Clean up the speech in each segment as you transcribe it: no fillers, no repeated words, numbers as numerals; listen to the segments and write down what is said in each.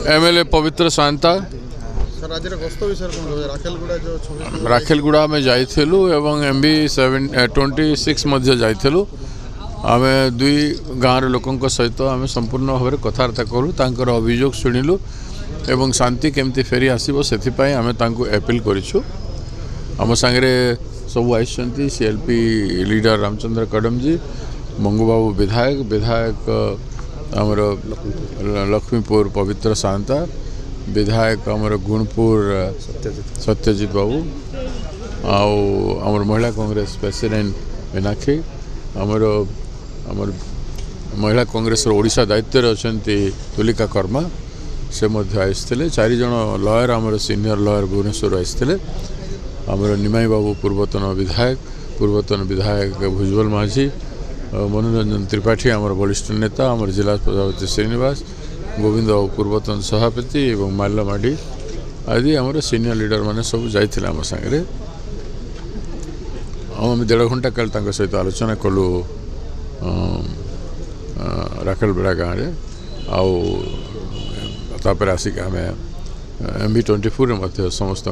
MLA पवित्र शांता राखेलगुड़ा में जाइलु एवं एमबी 26 जाइलु आम दुई गाँव लोकों सहित आम संपूर्ण भाव में कथबार्ता करूँ तांकर अभियोग शुणिलु एवं शांति केमती फेरी आसो से आम एपिल करूँ आम सांगे सब आई सीएलपी लीडर रामचंद्र कड़म जी मंगूबाबू विधायक आमर लक्ष्मीपुर पवित्र शांता विधायक आमर गुणपुर सत्यजित बाबू आमर महिला कांग्रेस प्रेसिडेंट मीनाक्षी आमर महिला कांग्रेस ओडिशा दायित्व अच्छा तुलिका कर्मा से आसते 4 जन लयर आमर सीनियर लयर भुवनेश्वर आसते आमर निमाई बाबू पूर्वतन विधायक भुजबल माझी मनोरंजन त्रिपाठी आमर वरिष्ठ नेता आमर जिला प्रजापति श्रीनिवास गोविंद बाबू पूर्वतन सभापति एवं माल्यमाडी आदि आमर सीनियर लीडर माने सब जाइथिले आम संगे आम 1.5 घंटा काल सहित आलोचना कलु राखेलबेड़ा गाँव में आउे आसिक आम MB24 समस्त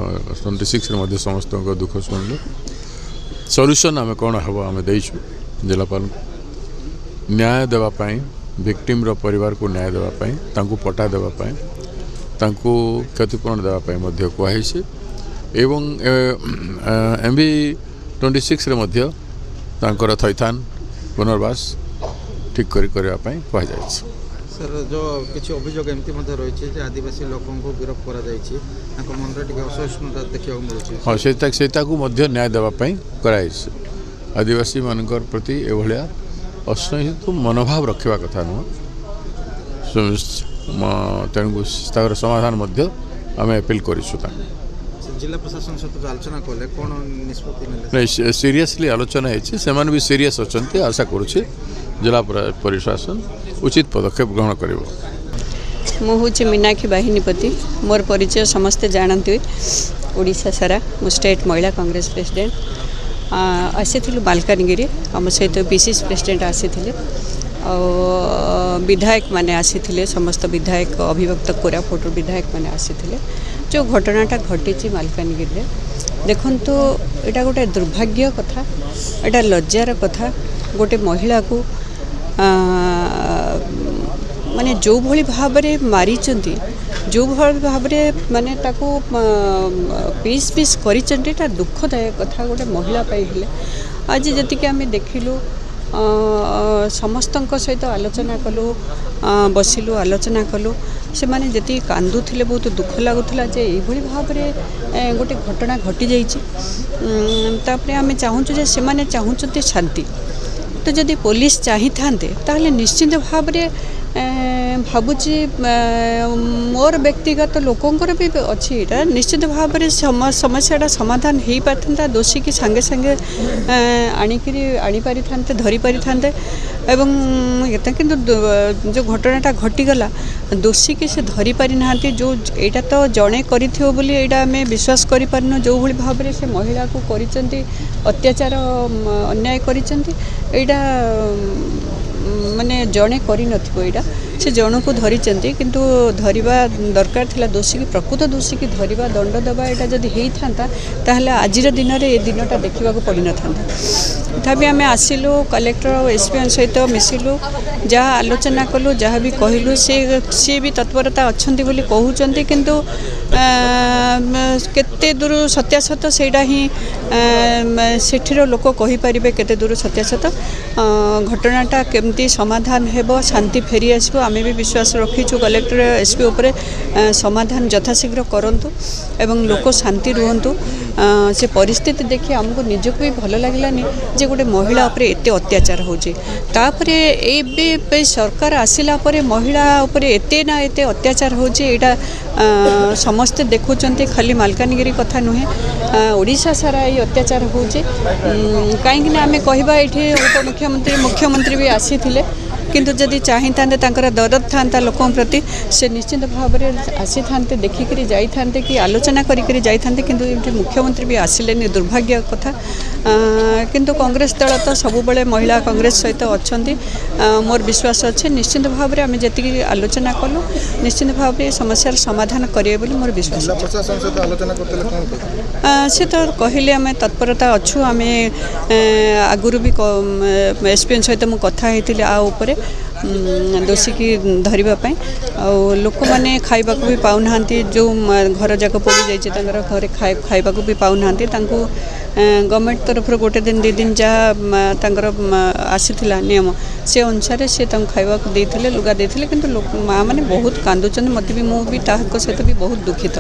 26 समस्त दुख शुणु सल्यूशन आम कौन हम आम देचु जिलापाल न्याय देवाई विक्टिम परिवार को न्याय देवाई पटा देवाई क्षतिपूरण देवाई कहुई एवं MB26 थैथान पुनर्वास ठीक करने कहुई सर जो किसी अभियोग एमती रही आदिवासी लोकों को गिरफ्त कर मन में असहिष्णुता देखा मिलूँ हाँ से न्याय देवाई कराई आदिवासी मान प्रति एभलिया असहिष्णुत मनोभाव रखा कथा नुह तेणु समाधान आम एपिल करूँ जिला प्रशासन सहित आलोचना कले कौन निष्पत्ति नहीं सीरियसली आलोचना है भी सीरियस अच्छा आशा करुच्छे जिला प्रशासन उचित पदक्षेप ग्रहण कर मुझे मीनाक्षी बाहिनीपति मोर परिचय समस्ते जानते ओडिशा सारा मु स्टेट महिला कांग्रेस प्रेसिडेंट आसी मालकानगिरी आम सहित पीसीसी प्रेसिडेंट आसी विधायक माने आसी समस्त विधायक अभिभक्त कोरापुट विधायक माने आसी जो घटनाटा घटी मालकानगिरी देखु यहाँ गोटे दुर्भाग्य कथा यहाँ लज्जार कथा गोटे महिला को माने जो भली भाव में मारी जो भली भाव में माने ताको पीस पीस कर दुखदायक कथा गोटे महिला हेले आज जी आम देखिलु समस्त सहित आलोचना कलु बसिलु आलोचना कलु से माने जति कांदुथिले बहुत दुख लगुला जे यही भाव में गोटे घटना घटी जाइए आम चाहूँ जे से माने चाहूँते शांति तो जदि पुलिस चाही थांते ताहले निश्चित भाव में भावुची मोर व्यक्तिगत लोकंर भी अच्छी यहाँ निश्चित भाव में समस्याटा समाधान हो पारता दोषी की सांगे सांगे आनी पारि था धरी पारि था एवं किंतु जो घटनाटा घटीगला दोषी की से धरी पारि ना जो यहाँ तो जड़े करा आम विश्वास करूँ जो भाई भाव में से महिला को कर अत्याचार अन्याय कर माने जड़े कर से जन को धरी किंतु धरिबा दरकार थिला दोषी की प्रकृत दोषी की धरिबा दंड देवा यहाँ जदि होता ताहले आजिर दिन में ये दिनटा देखा पड़ न था तथापि आम आसिलु कलेक्टर और एसपी सहित मिसिलु जहाँ आलोचना कलु जहाँ भी कहलु सी भी तत्परता अच्छा कहते किंतु केते दूर सत्यासत सेटा ही सेठीर लोक कहींपारे केते दूर सत्यासत घटनाटा केमती समाधान हेबो शांति फेरी आसबो आम भी विश्वास रखीचु कलेक्टर एसपी उपरे समाधान यथाशीघ्र करंतु एवं लोक शांति रुहंतु से परिस्थिति देखि आमको निजक भी भल लागलानी जे गोटे महिला उपरे एते अत्याचार होची तापरे ए सरकार आसिला परे महिला उपरे एते ना एते अत्याचार होची एटा समस्ते देखुचंती खाली मालकानगिरी कथा नुहे ओडिशा सारा ये अत्याचार होची कहीं आम कहबा ये उपमुख्यमंत्री मुख्यमंत्री भी आसी थिले किंतु जदि चाहिए तांकर दरद था लोक प्रति से निश्चित भाव में आसी था देखिक जाते कि आलोचना करी जाते किंतु ये मुख्यमंत्री भी आसिले दुर्भाग्य कथा किंतु कांग्रेस दल तो सब बड़े महिला कांग्रेस सहित अच्छा मोर विश्वास अच्छे निश्चित भाव में आम जी आलोचना कलु निश्चित भाव में समस्यार समाधान करेंगे बोली मोर विश्वास से तो कहले आम तत्परता अच्छु आम आगुरी भी एसपीएन सहित मुझे कथा होती आउे दोषी की धरवाई लोक मैंने खाइबा भी पाऊना जो घर जाक पोड़ी जाइए घरे खाइबा भी पाऊना गवर्नमेंट तरफ गोटे दिन 2 दिन जहाँ आसीला नियम से अनुसार से खाइबा देते लुगा देते कि माँ मैंने बहुत कांदुचंद मत भी मुझे सहित भी बहुत दुखित।